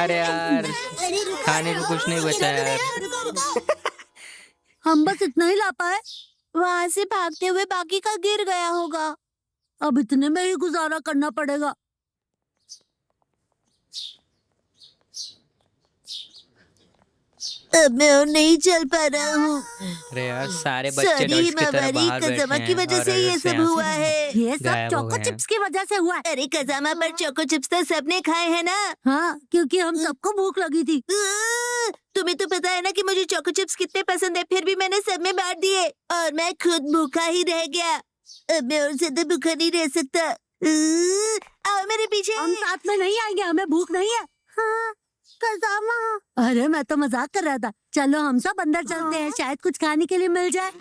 अरे यार, खाने को कुछ नहीं बचा यार। हम बस इतना ही ला पाए। वहाँ से भागते हुए बाकी का गिर गया होगा। अब इतने में ही गुजारा करना पड़ेगा। अब मैं और नहीं चल पा रहा हूँ। अरे यार, सारे बच्चे सॉरी डॉल्स की तरह हिमावारी, बाहर बैठे कज़ामा हैं की वजह और से ये उससे सब यहाँ हुआ से है। ये सब गायब हो चोको गए चिप्स की वजह से हुआ है। अरे कज़ामा, पर चोको चिप्स तो सबने खाए हैं ना? हाँ, क्योंकि हम सबको भूख लगी थी। तुम्हें तो पता है ना कि मुझे चोको चिप्स कितने पसंद है, फिर भी मैंने सब में बांट दिए और मैं खुद भूखा ही रह गया। अब मैं और ज्यादा भूखा नहीं रह सकता। आओ मेरे पीछे। हम साथ में नहीं आएंगे, हमें भूख नहीं है। हाँ, कज़ामा। अरे मैं तो मजाक कर रहा था। चलो हम सब अंदर चलते हैं, शायद कुछ खाने के लिए मिल जाए।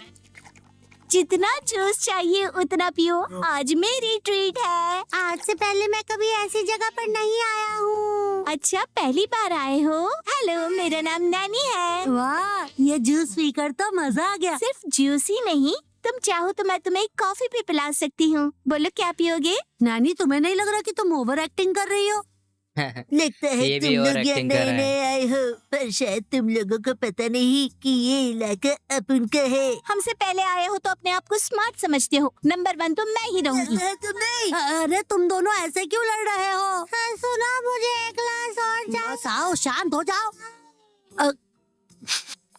जितना जूस चाहिए उतना पियो, आज मेरी ट्रीट है। आज से पहले मैं कभी ऐसी जगह पर नहीं आया हूँ। अच्छा, पहली बार आए हो? हेलो, मेरा नाम नैनी है। वाह, ये जूस पीकर तो मजा आ गया। सिर्फ जूस ही नहीं, तुम चाहो तो मैं तुम्हें एक कॉफी भी पिला सकती हूँ। बोलो क्या पियोगे? नानी, तुम्हें नहीं लग रहा कि तुम ओवर एक्टिंग कर रही हो? लगता है ये भी तुम लोग ओवर यहाँ एक्टिंग कर नए रहा है। नए आए हो, पर शायद तुम लोगों को पता नहीं कि ये इलाका अपन का है। हमसे पहले आए हो तो अपने आप को स्मार्ट समझते हो। नंबर 1 तो मैं ही रहूंगी। तुम नहीं। अरे तुम दोनों ऐसे क्यों लड़ रहे हो? हाँ, सुनो, मुझे एक ग्लास और चाहिए। आओ, शांत हो जाओ।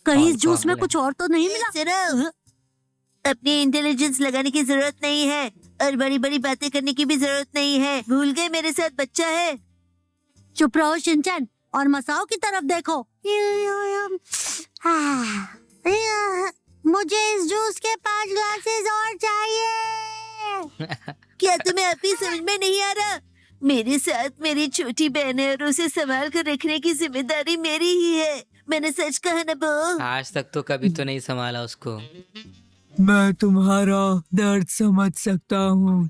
कहीं इस जूस में कुछ और तो नहीं मिला? अपनी इंटेलिजेंस लगाने की जरूरत नहीं है और बड़ी बड़ी बातें करने की भी जरूरत नहीं है। भूल गए मेरे साथ बच्चा है। चुप रहो शिनचैन और मसाओ की तरफ देखो। मुझे इस जूस के 5 ग्लासेस और चाहिए। क्या तुम्हें अभी समझ में नहीं आ रहा? मेरे साथ मेरी छोटी बहन है और उसे संभाल कर रखने की जिम्मेदारी मेरी ही है। मैंने सच कहा ना बो। आज तक तो कभी तो नहीं संभाला उसको। मैं तुम्हारा दर्द समझ सकता हूँ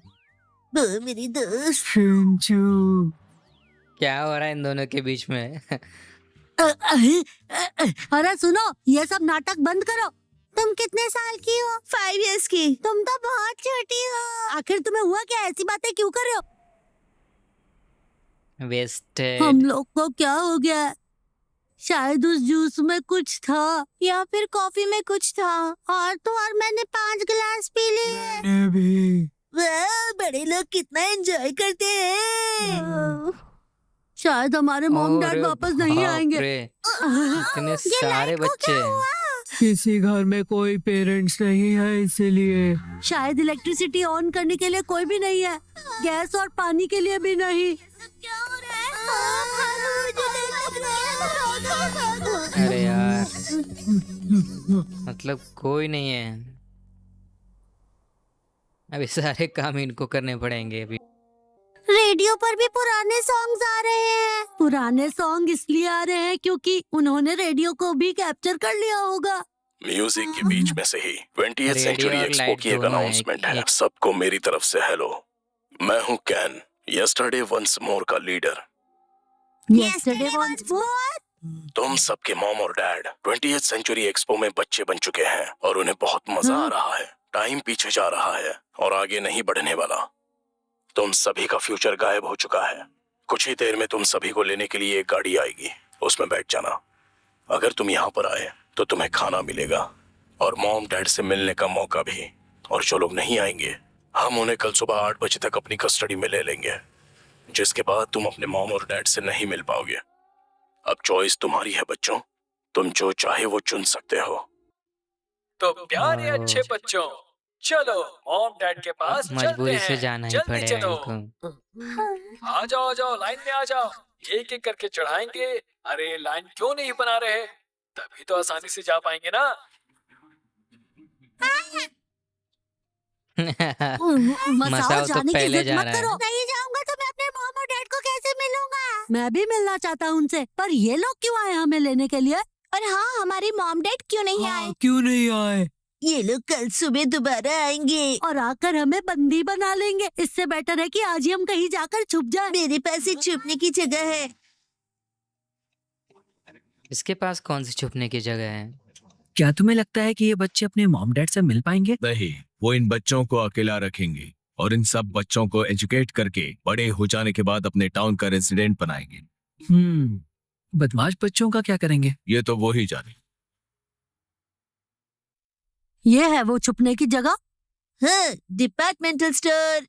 बो मेरी दोस्त। शिंचू। क्या हो रहा है इन दोनों के बीच में? अरे सुनो, ये सब नाटक बंद करो। तुम कितने साल की हो? 5 इयर्स की। तुम तो बहुत छोटी हो। आखिर तुम्हें हुआ क्या? ऐसी बातें क्यों कर रहे हो? वेस्टेड। हम लोग को क्या हो गया? शायद उस जूस में कुछ था या फिर कॉफी में कुछ था। और तो और मैंने 5 गिलास पी लिए। मैं भी। वाह, बड़े लोग कितना एंजॉय करते हैं। शायद हमारे मॉम डैड अरे वापस नहीं बाप आएंगे। रे, इतने सारे बच्चे। किसी घर में कोई पेरेंट्स नहीं है इसीलिए। शायद इलेक्ट्रिसिटी ऑन करने के लिए कोई भी नहीं है, गैस और पानी के लिए भी नहीं। अरे यार, मतलब कोई नहीं है। अभी सारे काम इनको करने पड़ेंगे अभी। रेडियो पर भी पुराने सॉन्ग्स आ रहे हैं। पुराने सॉन्ग इसलिए आ रहे हैं क्योंकि उन्होंने रेडियो को भी कैप्चर कर लिया होगा। म्यूजिक के बीच में से ही 20th रेडियो सेंचुरी और एक्सपो लाइट की एक दोनों हैं, अनाउंसमेंट है। एक- सबको मेरी तरफ से हेलो, मैं हूँ कैन, यस्टरडे वंस मोर का लीडर। Yesterday once more? तुम सबके मॉम और डैड 20th सेंचुरी एक्सपो में बच्चे बन चुके हैं और उन्हें बहुत मजा आ रहा है। टाइम पीछे जा रहा है और आगे नहीं बढ़ने वाला। तुम सभी का फ्यूचर गायब हो चुका है। कुछ ही देर में तुम सभी को लेने के लिए एक गाड़ी आएगी, उसमें बैठ जाना। अगर तुम यहाँ पर आए तो तुम्हें खाना मिलेगा और मॉम डैड से मिलने का मौका भी। और जो लोग नहीं आएंगे, हम उन्हें कल सुबह 8 बजे तक अपनी कस्टडी में ले लेंगे, जिसके बाद तुम अपने मॉम और डैड से नहीं मिल पाओगे। अब चॉइस तुम्हारी है बच्चों, तुम जो चाहे वो चुन सकते हो। तो प्यारे अच्छे बच्चों, चलो मॉम डैड के पास मजबूरी चलते से हैं। जाना ही जल्दी पड़ेगा चलो। इनको। आ जाओ लाइन में आ जाओ, एक एक करके चढ़ाएंगे। अरे लाइन क्यों नहीं बना रहे? तभी तो आसानी से जा पाएंगे ना। मसाओ तो जाने की पहले जिद जा मत रहा है। करो। नहीं जाऊंगा तो मैं अपने मॉम और डैड को कैसे मिलूंगा? मैं भी मिलना चाहता हूँ उनसे, पर ये लोग क्यों आए हमें लेने के लिए? और हाँ, हमारी मॉम डैड क्यों नहीं आए? क्यों नहीं आए? ये लोग कल सुबह दोबारा आएंगे और आकर हमें बंदी बना लेंगे। इससे बेटर है कि आज ही हम कहीं जाकर छुप जाएं। मेरे पास एक छुपने की जगह है। इसके पास कौन सी छुपने की जगह है? क्या तुम्हें लगता है कि ये बच्चे अपने मॉम डैड से मिल पाएंगे? नहीं, वो इन बच्चों को अकेला रखेंगे और इन सब बच्चों को एजुकेट करके बड़े हो जाने के बाद अपने टाउन का रेजिडेंट बनाएंगे। बदमाश बच्चों का क्या करेंगे? ये तो वो ही जाने। ये है वो छुपने की जगह। हाँ, डिपार्टमेंटल स्टोर।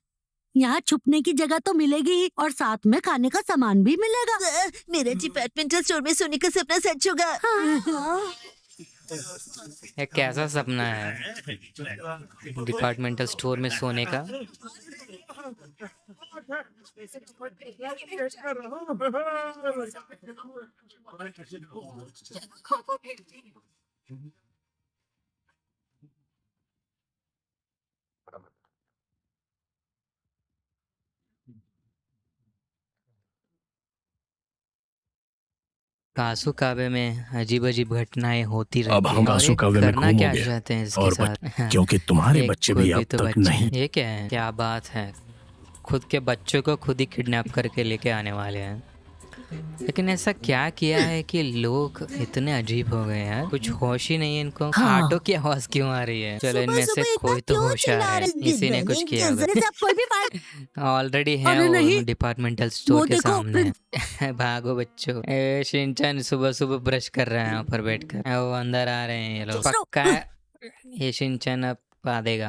यहाँ छुपने की जगह तो मिलेगी ही और साथ में खाने का सामान भी मिलेगा। मेरे डिपार्टमेंटल स्टोर में सोने का सपना सच होगा। ये कैसा सपना है डिपार्टमेंटल स्टोर में सोने का? कासु काबे में अजीब अजीब घटनाएं होती रहती अब हम हैं। कासु और ये काबे में करना क्या घूमोगे चाहते हैं इसके और साथ? क्योंकि तुम्हारे एक बच्चे खुद भी अब तो तक बच्चे नहीं। हैं। ये क्या है? क्या बात है? खुद के बच्चों को खुद ही किडनैप करके लेके आने वाले हैं। लेकिन ऐसा क्या किया है कि लोग इतने अजीब हो गए यार? कुछ होश ही नहीं है इनको। हाँ। ऑटो की आवाज क्यों आ रही है? चलो इनमें से सुबह-सुबह कोई इतना तो क्यों होशियार चिल्ला है, रहे? इसी ने कुछ किया होगा। जैसे अब कोई भी बात ऑलरेडी है अरे वो नहीं। डिपार्टमेंटल वो स्टोर के देखो, सामने। भागो बच्चों। ए शिनचैन सुबह सुबह ब्रश कर रहे हैं यहाँ पर बैठकर। वो अंदर आ रहे हैं ये लोग। चलो। पक्का ये शिनचैन अब पा देगा।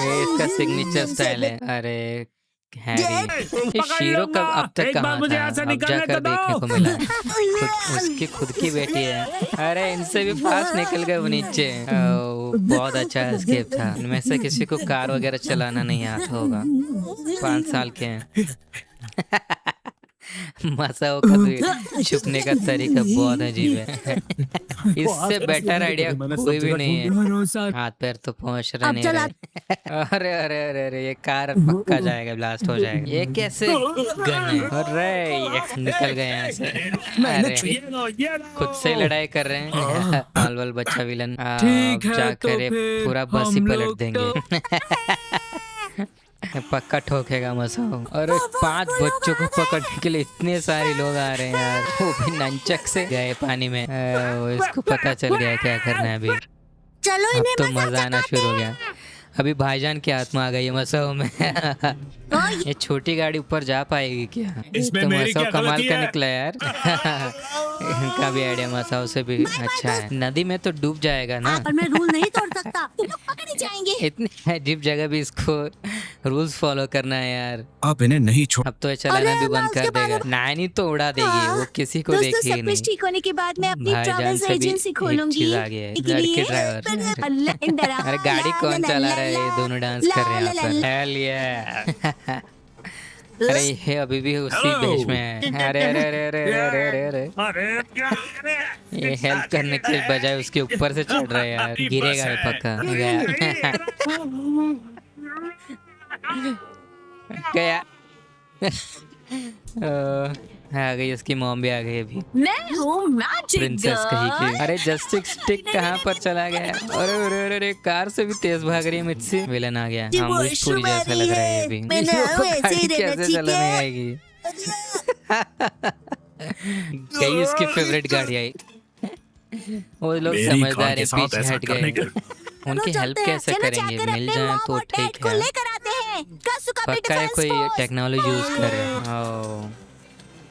ये इसका सिग्नेचर स्टाइल है। अरे हैरी, ये शीरो कब अब तक एक बार कहाँ मुझे था? यहाँ से अब निकलने जाकर तो दो। देखने को मिला। उसकी खुद की बेटी है। अरे इनसे भी फास्ट निकल गए वो नीचे। बहुत अच्छा एस्केप था। इनमें से किसी को कार वगैरह चलाना नहीं आता होगा। 5 साल के हैं। मसाओ का तो छुपने का तरीका बहुत अजीब है। इससे बेटर आइडिया कोई भी नहीं है। हाथ पैर तो पहुंच रहे अब नहीं चला। रहे। अरे अरे अरे अरे, ये कार पक्का जाएगा, ब्लास्ट हो जाएगा। ये कैसे गन है? अरे ये निकल गए यहाँ से। अरे खुद से ही लड़ाई कर रहे हैं। मालवल बच्चा विलन ठीक है, जाकर तो ये फिर पूरा बस ही हम पलट लोग देंगे। पक्का ठोकेगा मसाओ। और 5 बच्चों को पकड़ने के लिए इतने सारे लोग आ रहे हैं यार। वो भी नंचक से गए पानी में। वो इसको पता चल गया क्या करना है अभी। चलो अब इन्हें तो मजा आना शुरू हो गया। अभी भाईजान की आत्मा आ गई है मसाओ में। ये छोटी गाड़ी ऊपर जा पाएगी क्या? इसमें तो मेरी मसाओ क्या कमाल गलती का है? निकला यार। इनका भी आइडिया मसाओ से भी अच्छा है। नदी में तो डूब जाएगा ना। पर मैं रूल नहीं तोड़ता। सकता। तुम लोग पकड़े जाएंगे। इतनी अजीब जगह भी इसको रूल्स फॉलो करना है यार। आप इन्हें नहीं छोड़। अब तो चलाना भी बंद कर देगा। नानी तो उड़ा देगी, वो किसी को दोस्तों, देखेगी सब कुछ नहीं। ठीक होने के बाद मैं अपनी भाईजान ट्रैवल्स से भी एजेंसी एक खोलूंगी। चीज आ गया है, लड़के ड्राइवर। अरे गाड़ी कौन चला रहा है? ये दोनों डांस कर रहे हैं यहाँ पर। Hell yeah। अरे ये अभी भी उसी बेच में है। अरे अरे अरे अरे अरे अरे अरे ये हेल्प करने के बजाय उसके ऊपर से चढ़ रहा है यार। गिरेगा ये पक्का। गया। आ गई, उसकी मॉम भी आ गई अभी। मैं हूँ मैजिक प्रिंसेस कही की। अरे जस्टिक स्टिक कहाँ पर चला गया? अरे अरे अरे अरे कार से भी तेज भाग रही है मुझसे। विलन आ गया। अमरीशपुरी जैसा लग रहा है अभी। गाड़ी कैसे चलाने आएगी? कई उसकी फेवरेट गाड़ी आई। वो लोग समझदार है, पीछे हट गए। उनकी हेल्प कैसे करेंगे? मिल जाए तो ठीक है। पक्का है कोई टेक्नोलॉजी यूज कर रहे हैं।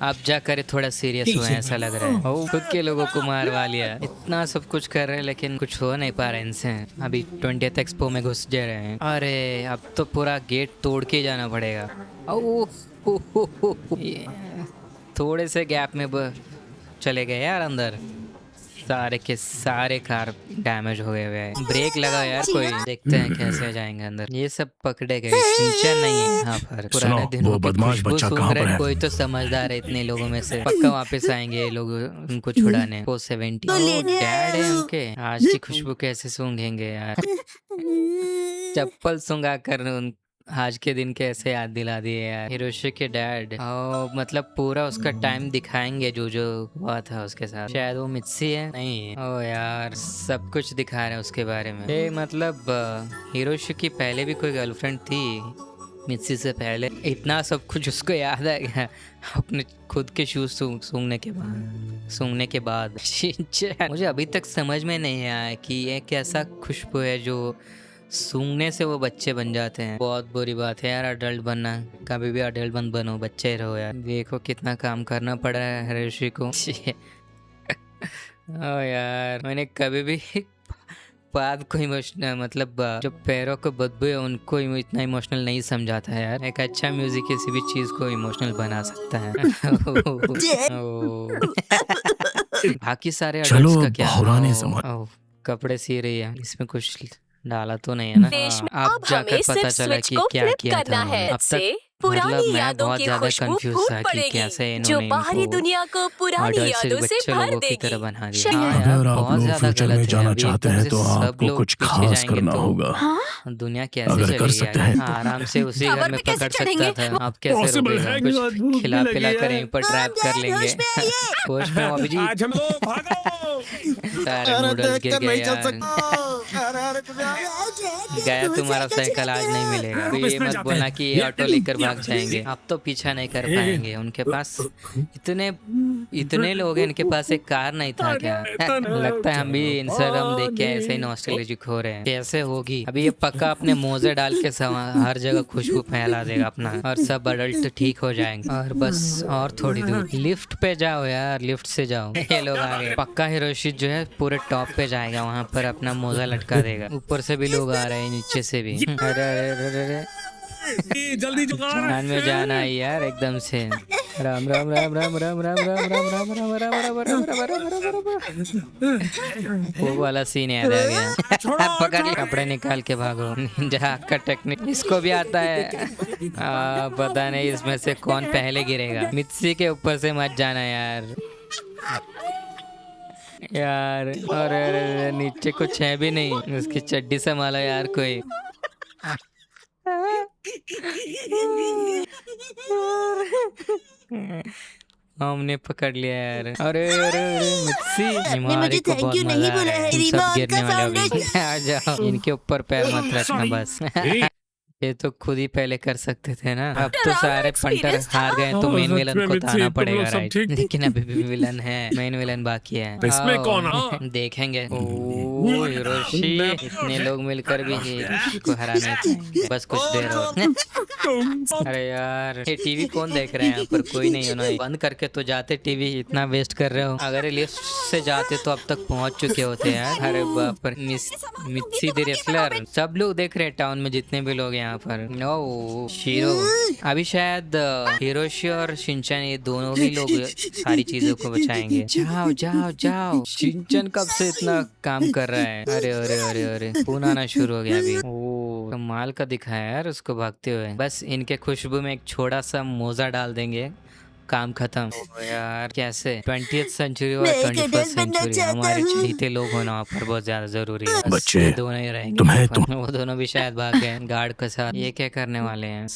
अब जाकर थोड़ा सीरियस हुए ऐसा लग रहा है। ओ, खुद के लोगों को मारवा लिया। इतना सब कुछ कर रहे हैं लेकिन कुछ हो नहीं पा रहा है इनसे। अभी 20th एक्सपो में घुस जा रहे हैं। अरे अब तो पूरा गेट तोड़ के जाना पड़ेगा। थोड़े से गैप में चले गए यार अंदर। सारे के सारे कार डैमेज हो गए हुए हैं। ब्रेक लगा यार कोई। देखते हैं कैसे जाएंगे अंदर। ये सब पकड़े गए। सिंचन नहीं है यहाँ पर। पुराने दिनों वो बदमाश बच्चा कहाँ पर है? कोई तो समझदार है इतने लोगों में से। पक्का वापस आएंगे ये लोग उनको छुड़ाने। 470 डैड है उनके। आज की खुशबू कैसे सूंघेंगे यार? चप्पल सूंघा कर उन आज के दिन कैसे याद दिला दिए यार। हिरोशी के डैड। मतलब पूरा उसका टाइम दिखाएंगे जो जो हुआ था उसके साथ। शायद वो मित्सी है। नहीं। ओ यार सब कुछ दिखा रहे हैं उसके बारे में। ये मतलब हिरोशी की पहले भी कोई गर्लफ्रेंड थी मित्सी से पहले। इतना सब कुछ उसको याद आ गया अपने खुद के शूज सूंघने के बाद। मुझे अभी तक समझ में नहीं आया कि ये कैसा खुशबू है जो सूंघने से वो बच्चे बन जाते हैं। बहुत बुरी बात है यार अडल्ट बनना। कभी भी अडल्ट बनो, बच्चे रहो यार। देखो कितना काम करना पड़ रहा है हिरोशी को। ओ यार मैंने कभी भी पाद को इमोशनल मतलब जो पैरों को बदबू है उनको इतना इमोशनल नहीं समझाता है यार। एक अच्छा म्यूजिक किसी भी चीज को इमोशनल बना सकता है। बाकी सारे अडल्ट्स का क्या? कपड़े सी रही है, इसमें कुछ डाला तो नहीं है ना? अब जाकर पता चला कि क्या किया था। अब तक मतलब मैं बहुत ज्यादा कंफ्यूज था कि कैसे इन्होंने बाहरी दुनिया को पुरानी यादों से भर की तरह बना दिया। अगर आप लोग फ्यूचर में जाना चाहते हैं तो आपको कुछ खास करना होगा। दुनिया कैसे कर सकते हैं आराम से उसी घर में पकड़ सकता था। आप कैसे रोकेगा? कुछ खिला पिला कर यहीं पर ट्रैप कर लेंगे। होश में अभिजीत। सारे नूडल्स गिर गए यार। गया तुम्हारा साइकिल आज नहीं मिलेगा। ये मत बोलना कि ये ऑटो लेकर भाग जाएंगे। अब तो पीछा नहीं कर पाएंगे। उनके पास इतने लोग हैं, इनके पास एक कार नहीं था क्या? लगता है हम भी इंस्टाग्राम देख के ऐसे ही नॉस्टैल्जिक हो रहे हैं। कैसे होगी? अभी ये पक्का अपने मोजे डाल के हर जगह खुशबू फैला देगा अपना और सब अडल्ट ठीक हो जाएंगे। और बस और थोड़ी दूर लिफ्ट पे जाओ यार, लिफ्ट से जाओ। ये लोग आ गए। पक्का हिरोशी जो है पूरे टॉप पे जाएगा, वहाँ पर अपना मोजा लटका देगा। ऊपर से भी लोग आ रहे हैं, नीचे से भी। अरे अरे अरे जल्दी जान में जाना है यार एकदम से। राम राम राम राम राम राम राम राम राम राम राम राम राम राम। वो वाला सीन याद आ गया। पकड़ ले, कपड़े निकाल के भागो। निंजा का टेक्निक इसको भी आता है। पता नहीं इसमें से कौन पहले गिरेगा। मित्सी के ऊपर से मत जाना यार। यार और नीचे कुछ है भी नहीं। उसकी चड्डी संभालो यार कोई। हमने पकड़ लिया यार। अरे अरे अरे मित्सी, मुझे थैंक यू नहीं बोला है। सब गिरने वाले अभी। आ जाओ, इनके ऊपर पैर मत रखना बस। ये तो खुद ही पहले कर सकते थे ना। अब तो सारे फंटर हार गए तो मेन विलन को ताना पड़ेगा राइट। लेकिन अभी भी विलन है, मेन विलन बाकी है। इसमें कौन? देखेंगे। ओ हिरोशी, इतने लोग मिलकर भी हिरोशी को हरा नहीं पाएंगे। बस कुछ देर और। अरे यार, ये टीवी कौन देख रहे हैं यहाँ पर? कोई नहीं। उन्होंने बंद करके तो जाते, टीवी इतना वेस्ट कर रहे हो। अगर ये लिफ्ट से जाते तो अब तक पहुंच चुके होते यार। अरे बाप रे, मित्सी द रेसलर, सब लोग देख रहे हैं टाउन में, जितने भी लोग यहाँ पर। नो शीरो, अभी शायद हिरोशी और शिनचैन ये दोनों ही लोग सारी चीजों को बचाएंगे। जाओ जाओ जाओ। शिनचैन कब से इतना काम कर रहा है? अरे अरे अरे अरे, खून आना शुरू हो गया अभी। ओ कमाल का दिखा है यार उसको भागते हुए। बस इनके खुशबू में एक छोटा सा मोजा डाल देंगे, काम खत्म। ओ यार कैसे 20th सेंचुरी और 21st सेंचुरी, हमारे चहीते लोग होना वहाँ पर बहुत ज्यादा जरूरी है। बस बच्चे, ये दोनों ही रहेंगे तुम्हें वहाँ पर। वो दोनों भी शायद भाग गए गार्ड के साथ। ये क्या करने वाले हैं?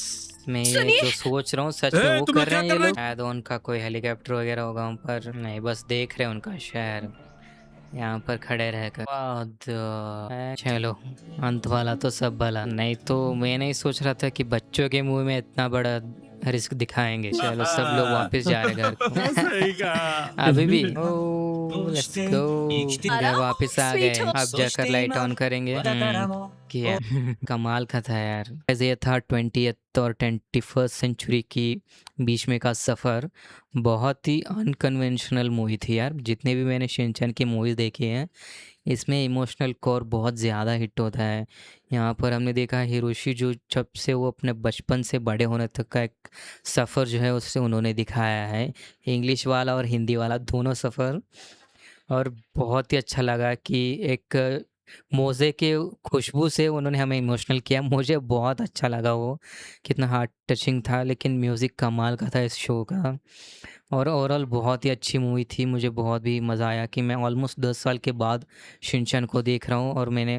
मैं ये जो सोच रहा हूँ सच में वो कर रहे हैं ये लोग। शायद उनका कोई हेलीकॉप्टर वगैरह होगा वहाँ पर। नहीं, बस देख रहे हैं उनका शहर यहाँ पर खड़े रहकर। चलो, अंत वाला तो सब भला। नहीं तो मैं नहीं सोच रहा था कि बच्चों के मुंह में इतना बड़ा रिस्क दिखाएंगे। चलो सब लोग वापस जा रहे घर को। अभी भी लेट्स गो, घर वापस आ गए। अब जाकर लाइट ऑन करेंगे। किया कमाल का था यार। ये था 20th और 21st सेंचुरी की बीच में का सफ़र। बहुत ही अनकन्वेंशनल मूवी थी यार। जितने भी मैंने शिनचैन की मूवीज़ देखी हैं, इसमें इमोशनल कोर बहुत ज़्यादा हिट होता है। यहाँ पर हमने देखा हिरोशी जो जब से वो अपने बचपन से बड़े होने तक का एक सफ़र जो है उससे उन्होंने दिखाया है, इंग्लिश वाला और हिंदी वाला दोनों सफ़र। और बहुत ही अच्छा लगा कि एक मोज़े के खुशबू से उन्होंने हमें इमोशनल किया। मुझे बहुत अच्छा लगा वो, कितना हार्ट टचिंग था। लेकिन म्यूज़िक कमाल का था इस शो का। और ओवरऑल बहुत ही अच्छी मूवी थी। मुझे बहुत भी मज़ा आया कि मैं ऑलमोस्ट 10 साल के बाद शिनचैन को देख रहा हूँ। और मैंने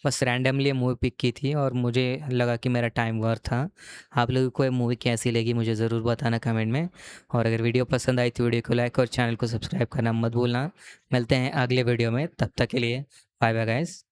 बस रैंडमली मूवी पिक की थी और मुझे लगा कि मेरा टाइम वर्थ था। आप लोगों को ये मूवी कैसी लगी मुझे ज़रूर बताना कमेंट में। और अगर वीडियो पसंद आई तो वीडियो को लाइक और चैनल को सब्सक्राइब करना मत भूलना। मिलते हैं अगले वीडियो में, तब तक के लिए बाय बाय गाइस।